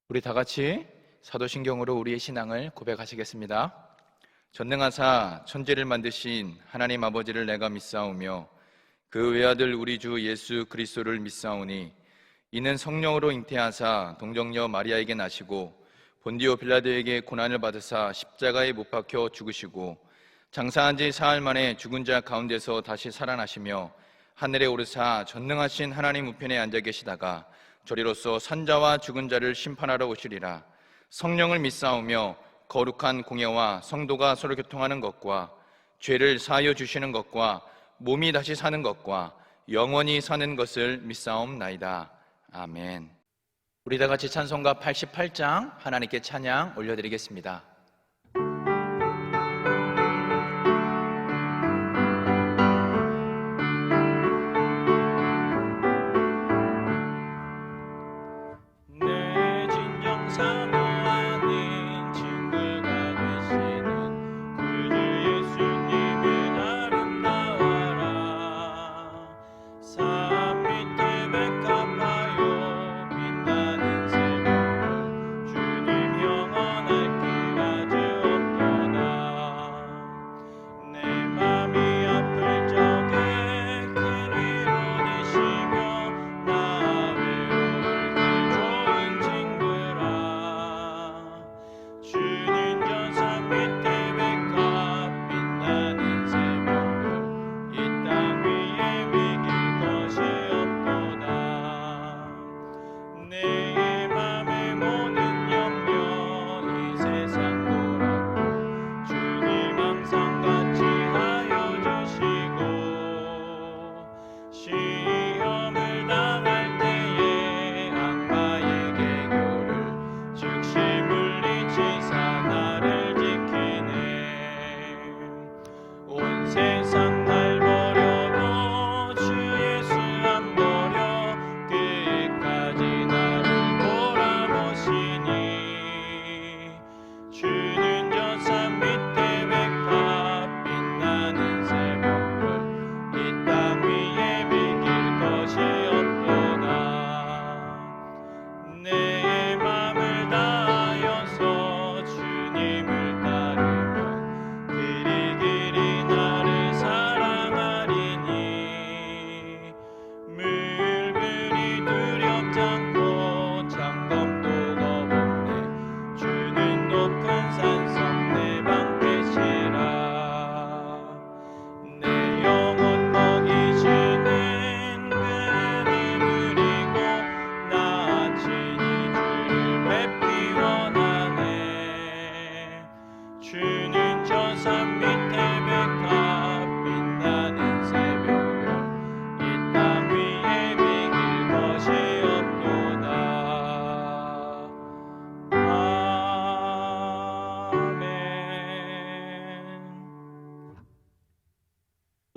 우리 다 같이 사도신경으로 우리의 신앙을 고백하시겠습니다. 전능하사 천지를 만드신 하나님 아버지를 내가 믿사오며 그 외아들 우리 주 예수 그리스도를 믿사오니 이는 성령으로 잉태하사 동정녀 마리아에게 나시고 본디오 빌라도에게 고난을 받으사 십자가에 못 박혀 죽으시고 장사한 지 사흘 만에 죽은 자 가운데서 다시 살아나시며 하늘에 오르사 전능하신 하나님 우편에 앉아 계시다가 저리로서 산자와 죽은 자를 심판하러 오시리라. 성령을 믿사오며 거룩한 공예와 성도가 서로 교통하는 것과 죄를 사하여 주시는 것과 몸이 다시 사는 것과 영원히 사는 것을 믿사옵나이다. 아멘. 우리 다 같이 찬송가 88장 하나님께 찬양 올려드리겠습니다.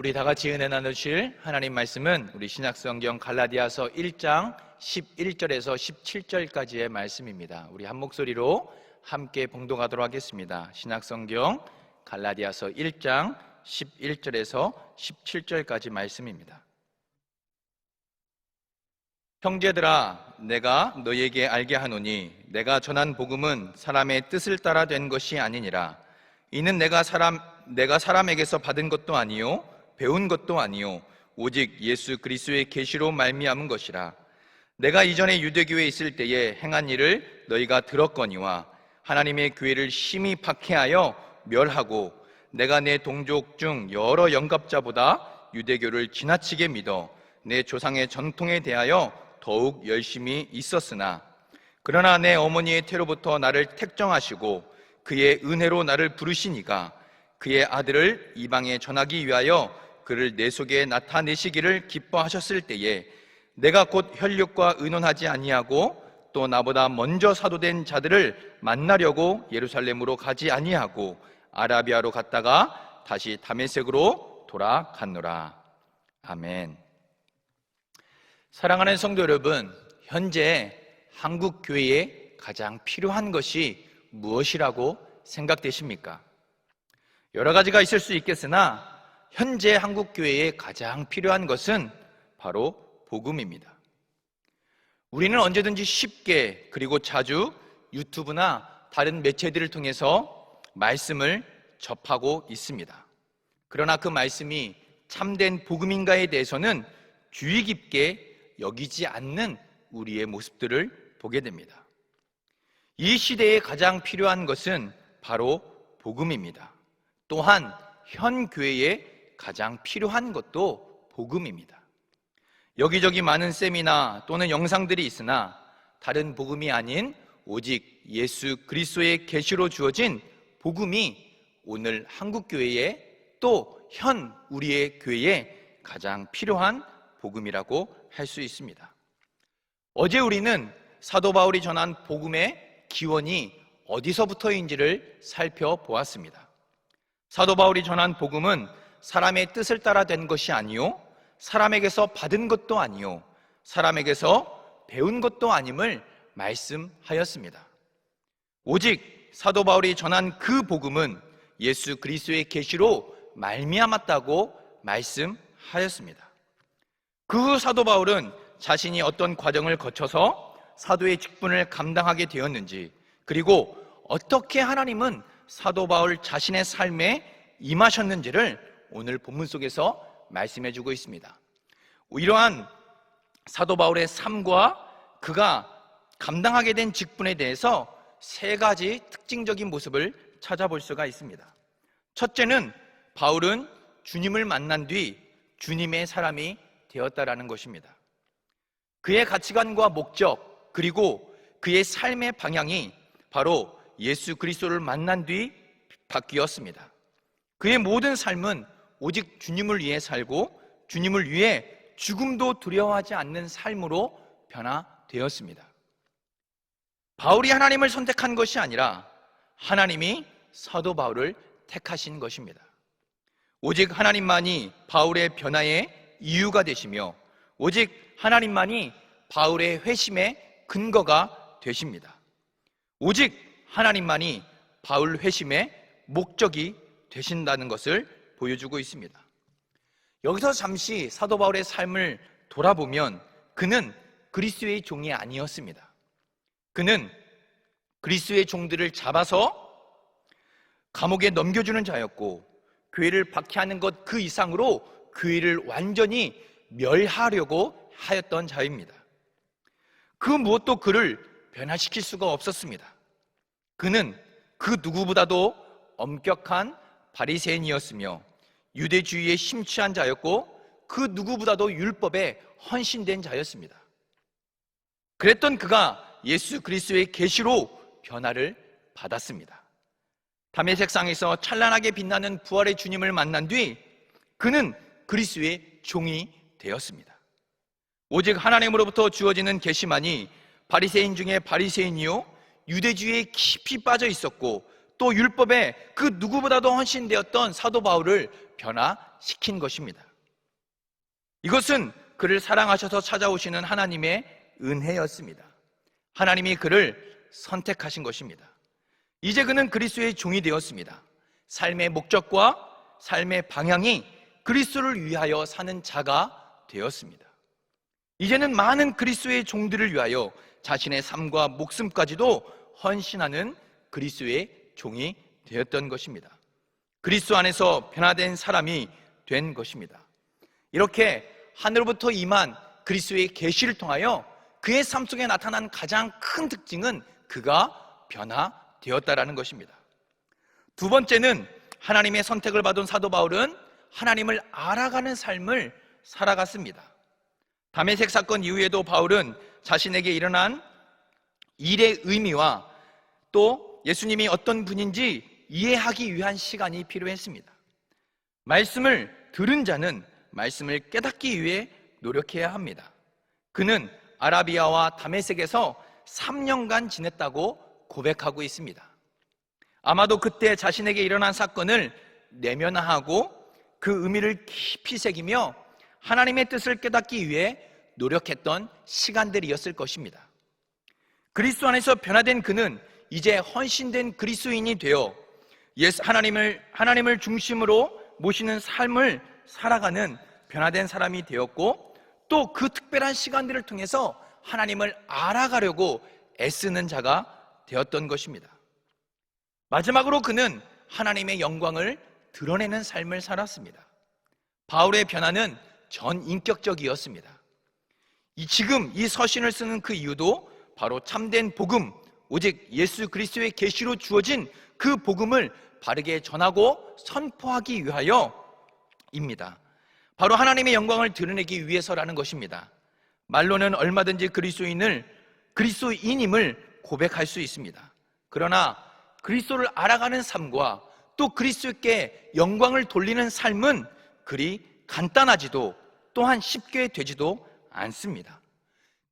우리 다 같이 은혜 나누실 하나님 말씀은 우리 신약성경 갈라디아서 1장 11절에서 17절까지의 말씀입니다. 우리 한 목소리로 함께 봉독하도록 하겠습니다. 신약성경 갈라디아서 1장 11절에서 17절까지 말씀입니다. 형제들아, 내가 너희에게 알게 하노니 내가 전한 복음은 사람의 뜻을 따라 된 것이 아니니라. 이는 내가 사람에게서 받은 것도 아니요 배운 것도 아니요 오직 예수 그리스도의 계시로 말미암은 것이라. 내가 이전에 유대교회에 있을 때에 행한 일을 너희가 들었거니와 하나님의 교회를 심히 박해하여 멸하고 내가 내 동족 중 여러 영갑자보다 유대교를 지나치게 믿어 내 조상의 전통에 대하여 더욱 열심히 있었으나 그러나 내 어머니의 태로부터 나를 택정하시고 그의 은혜로 나를 부르시니가 그의 아들을 이방에 전하기 위하여 그를 내 속에 나타내시기를 기뻐하셨을 때에 내가 곧 혈육과 의논하지 아니하고 또 나보다 먼저 사도된 자들을 만나려고 예루살렘으로 가지 아니하고 아라비아로 갔다가 다시 다메섹으로 돌아갔노라. 아멘. 사랑하는 성도 여러분, 현재 한국 교회에 가장 필요한 것이 무엇이라고 생각되십니까? 여러 가지가 있을 수 있겠으나 현재 한국 교회에 가장 필요한 것은 바로 복음입니다. 우리는 언제든지 쉽게 그리고 자주 유튜브나 다른 매체들을 통해서 말씀을 접하고 있습니다. 그러나 그 말씀이 참된 복음인가에 대해서는 주의 깊게 여기지 않는 우리의 모습들을 보게 됩니다. 이 시대에 가장 필요한 것은 바로 복음입니다. 또한 현 교회에 가장 필요한 것도 복음입니다. 여기저기 많은 세미나 또는 영상들이 있으나 다른 복음이 아닌 오직 예수 그리스도의 계시로 주어진 복음이 오늘 한국교회에 또 현 우리의 교회에 가장 필요한 복음이라고 할 수 있습니다. 어제 우리는 사도 바울이 전한 복음의 기원이 어디서부터인지를 살펴보았습니다. 사도 바울이 전한 복음은 사람의 뜻을 따라 된 것이 아니요 사람에게서 받은 것도 아니요 사람에게서 배운 것도 아님을 말씀하였습니다. 오직 사도 바울이 전한 그 복음은 예수 그리스도의 계시로 말미암았다고 말씀하였습니다. 그 후 사도 바울은 자신이 어떤 과정을 거쳐서 사도의 직분을 감당하게 되었는지, 그리고 어떻게 하나님은 사도 바울 자신의 삶에 임하셨는지를 오늘 본문 속에서 말씀해 주고 있습니다. 이러한 사도 바울의 삶과 그가 감당하게 된 직분에 대해서 세 가지 특징적인 모습을 찾아볼 수가 있습니다. 첫째는 바울은 주님을 만난 뒤 주님의 사람이 되었다라는 것입니다. 그의 가치관과 목적 그리고 그의 삶의 방향이 바로 예수 그리스도를 만난 뒤 바뀌었습니다. 그의 모든 삶은 오직 주님을 위해 살고 주님을 위해 죽음도 두려워하지 않는 삶으로 변화되었습니다. 바울이 하나님을 선택한 것이 아니라 하나님이 사도 바울을 택하신 것입니다. 오직 하나님만이 바울의 변화의 이유가 되시며 오직 하나님만이 바울의 회심의 근거가 되십니다. 오직 하나님만이 바울 회심의 목적이 되신다는 것을 보여주고 있습니다. 여기서 잠시 사도 바울의 삶을 돌아보면 그는 그리스도의 종이 아니었습니다. 그는 그리스도의 종들을 잡아서 감옥에 넘겨주는 자였고 교회를 박해하는 것 그 이상으로 교회를 완전히 멸하려고 하였던 자입니다. 그 무엇도 그를 변화시킬 수가 없었습니다. 그는 그 누구보다도 엄격한 바리새인이었으며 유대주의에 심취한 자였고 그 누구보다도 율법에 헌신된 자였습니다. 그랬던 그가 예수 그리스도의 계시로 변화를 받았습니다. 담에색 상에서 찬란하게 빛나는 부활의 주님을 만난 뒤 그는 그리스도의 종이 되었습니다. 오직 하나님으로부터 주어지는 계시만이 바리새인 중에 바리새인이요 유대주의에 깊이 빠져 있었고 또 율법에 그 누구보다도 헌신되었던 사도 바울을 변화시킨 것입니다. 이것은 그를 사랑하셔서 찾아오시는 하나님의 은혜였습니다. 하나님이 그를 선택하신 것입니다. 이제 그는 그리스도의 종이 되었습니다. 삶의 목적과 삶의 방향이 그리스도를 위하여 사는 자가 되었습니다. 이제는 많은 그리스도의 종들을 위하여 자신의 삶과 목숨까지도 헌신하는 그리스도의 종이 되었던 것입니다. 그리스도 안에서 변화된 사람이 된 것입니다. 이렇게 하늘로부터 임한 그리스도의 계시를 통하여 그의 삶 속에 나타난 가장 큰 특징은 그가 변화되었다라는 것입니다. 두 번째는 하나님의 선택을 받은 사도 바울은 하나님을 알아가는 삶을 살아갔습니다. 다메섹 사건 이후에도 바울은 자신에게 일어난 일의 의미와 또 예수님이 어떤 분인지 이해하기 위한 시간이 필요했습니다. 말씀을 들은 자는 말씀을 깨닫기 위해 노력해야 합니다. 그는 아라비아와 다메섹에서 3년간 지냈다고 고백하고 있습니다. 아마도 그때 자신에게 일어난 사건을 내면화하고 그 의미를 깊이 새기며 하나님의 뜻을 깨닫기 위해 노력했던 시간들이었을 것입니다. 그리스도 안에서 변화된 그는 이제 헌신된 그리스도인이 되어 하나님을 중심으로 모시는 삶을 살아가는 변화된 사람이 되었고 또 그 특별한 시간들을 통해서 하나님을 알아가려고 애쓰는 자가 되었던 것입니다. 마지막으로 그는 하나님의 영광을 드러내는 삶을 살았습니다. 바울의 변화는 전인격적이었습니다. 지금 이 서신을 쓰는 그 이유도 바로 참된 복음, 오직 예수 그리스도의 계시로 주어진 그 복음을 바르게 전하고 선포하기 위하여입니다. 바로 하나님의 영광을 드러내기 위해서라는 것입니다. 말로는 얼마든지 그리스도인임을 고백할 수 있습니다. 그러나 그리스도를 알아가는 삶과 또 그리스도께 영광을 돌리는 삶은 그리 간단하지도 또한 쉽게 되지도 않습니다.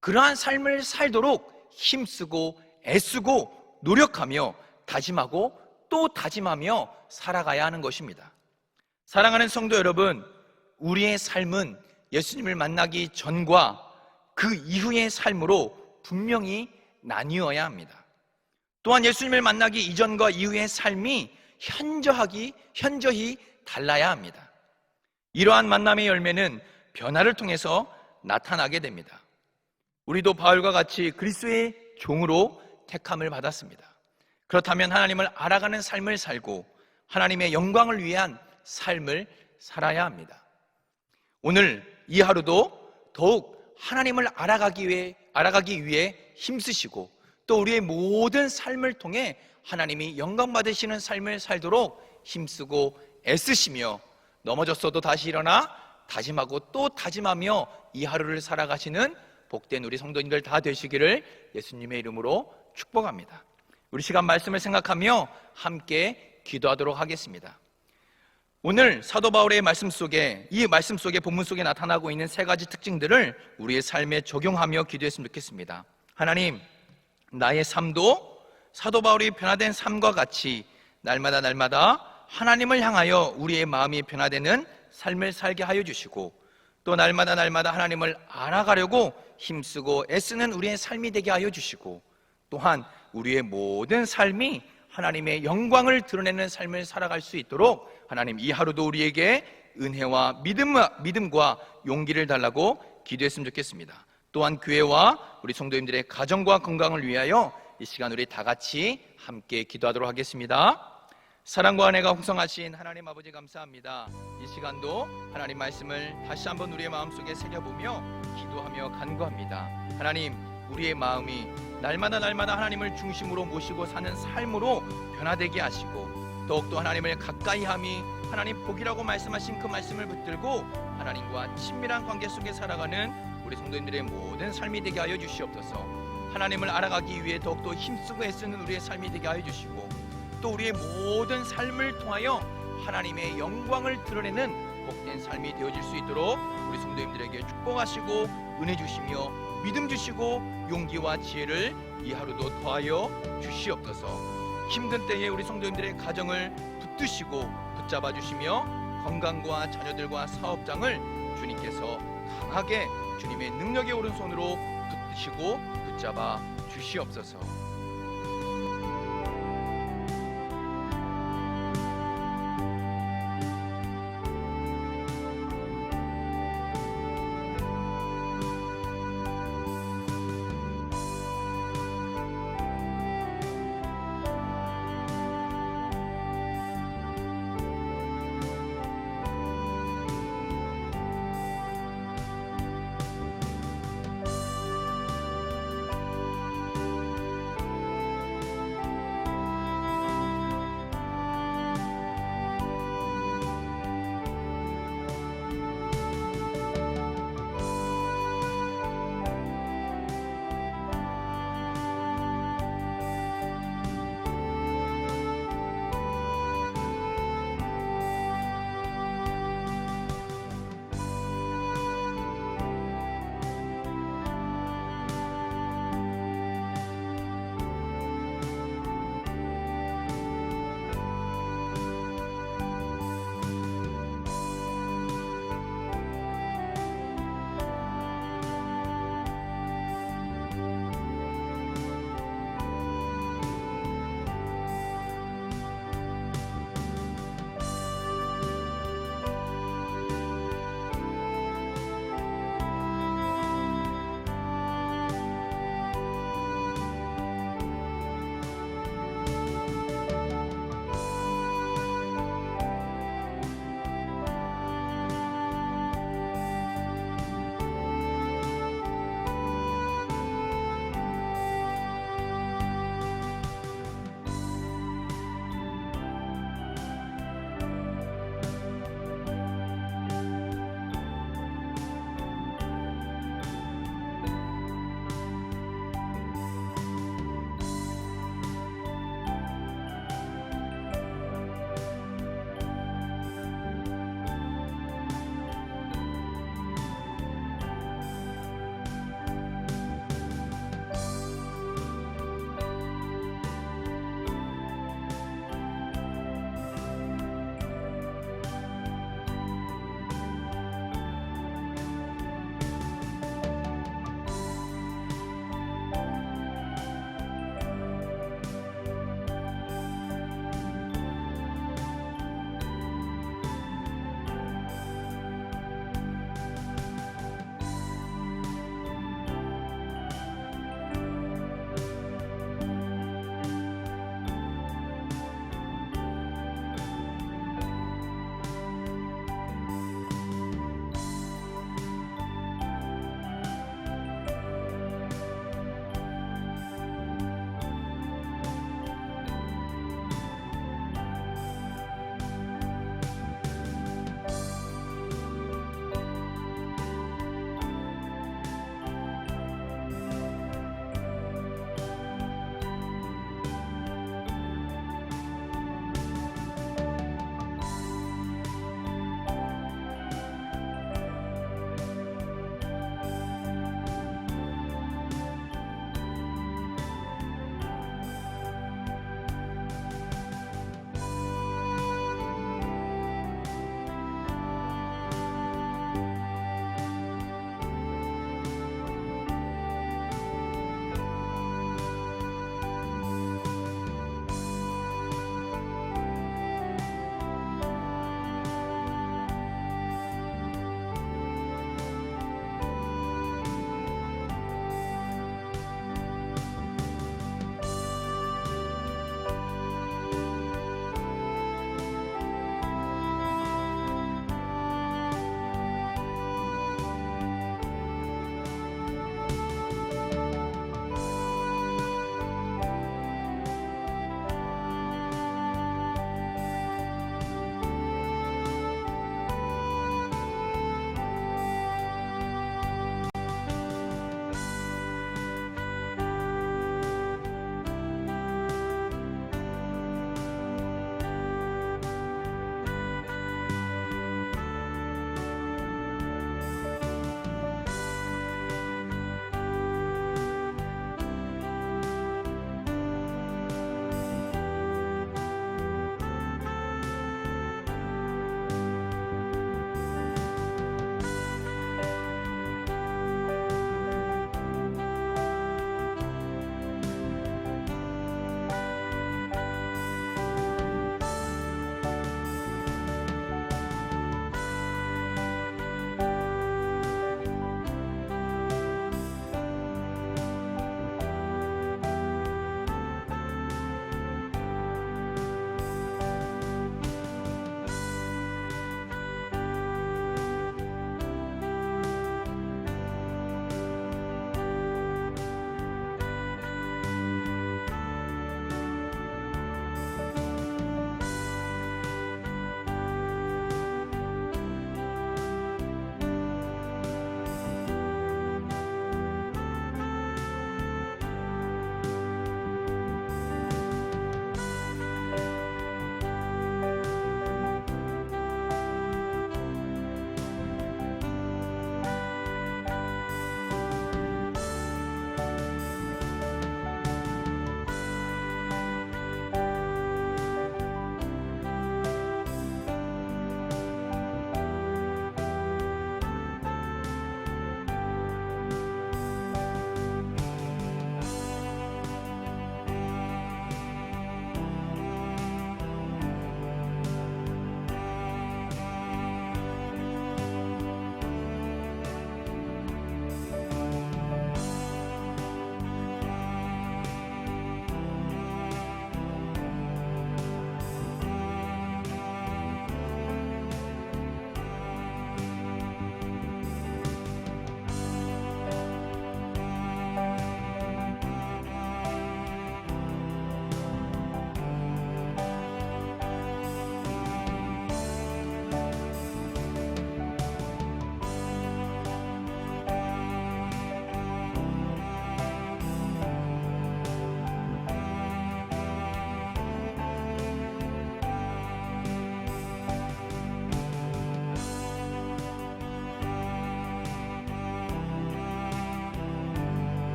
그러한 삶을 살도록 힘쓰고 애쓰고 노력하며 다짐하고 또 다짐하며 살아가야 하는 것입니다. 사랑하는 성도 여러분, 우리의 삶은 예수님을 만나기 전과 그 이후의 삶으로 분명히 나뉘어야 합니다. 또한 예수님을 만나기 이전과 이후의 삶이 현저히 달라야 합니다. 이러한 만남의 열매는 변화를 통해서 나타나게 됩니다. 우리도 바울과 같이 그리스도의 종으로 택함을 받았습니다. 그렇다면 하나님을 알아가는 삶을 살고 하나님의 영광을 위한 삶을 살아야 합니다. 오늘 이 하루도 더욱 하나님을 알아가기 위해 힘쓰시고 또 우리의 모든 삶을 통해 하나님이 영광 받으시는 삶을 살도록 힘쓰고 애쓰시며 넘어졌어도 다시 일어나 다짐하고 또 다짐하며 이 하루를 살아가시는 복된 우리 성도님들 다 되시기를 예수님의 이름으로 축복합니다. 우리 시간 말씀을 생각하며 함께 기도하도록 하겠습니다. 오늘 사도 바울의 말씀 속에, 이 말씀 속에, 본문 속에 나타나고 있는 세 가지 특징들을 우리의 삶에 적용하며 기도했으면 좋겠습니다. 하나님, 나의 삶도 사도 바울이 변화된 삶과 같이 날마다 하나님을 향하여 우리의 마음이 변화되는 삶을 살게 하여 주시고 또 날마다 하나님을 알아가려고 힘쓰고 애쓰는 우리의 삶이 되게 하여 주시고 또한 우리의 모든 삶이 하나님의 영광을 드러내는 삶을 살아갈 수 있도록 하나님 이 하루도 우리에게 은혜와 믿음과 용기를 달라고 기도했으면 좋겠습니다. 또한 교회와 우리 성도님들의 가정과 건강을 위하여 이 시간 우리 다 같이 함께 기도하도록 하겠습니다. 사랑과 은혜가 풍성하신 하나님 아버지 감사합니다. 이 시간도 하나님 말씀을 다시 한번 우리의 마음속에 새겨보며 기도하며 간구합니다. 하나님, 우리의 마음이 날마다 하나님을 중심으로 모시고 사는 삶으로 변화되게 하시고 더욱더 하나님을 가까이함이 하나님 복이라고 말씀하신 그 말씀을 붙들고 하나님과 친밀한 관계 속에 살아가는 우리 성도님들의 모든 삶이 되게 하여 주시옵소서. 하나님을 알아가기 위해 더욱더 힘쓰고 애쓰는 우리의 삶이 되게 하여 주시고 또 우리의 모든 삶을 통하여 하나님의 영광을 드러내는 복된 삶이 되어질 수 있도록 우리 성도님들에게 축복하시고 은혜 주시며 믿음 주시고 용기와 지혜를 이 하루도 더하여 주시옵소서. 힘든 때에 우리 성도님들의 가정을 붙드시고 붙잡아 주시며 건강과 자녀들과 사업장을 주님께서 강하게 주님의 능력의 오른손으로 붙드시고 붙잡아 주시옵소서.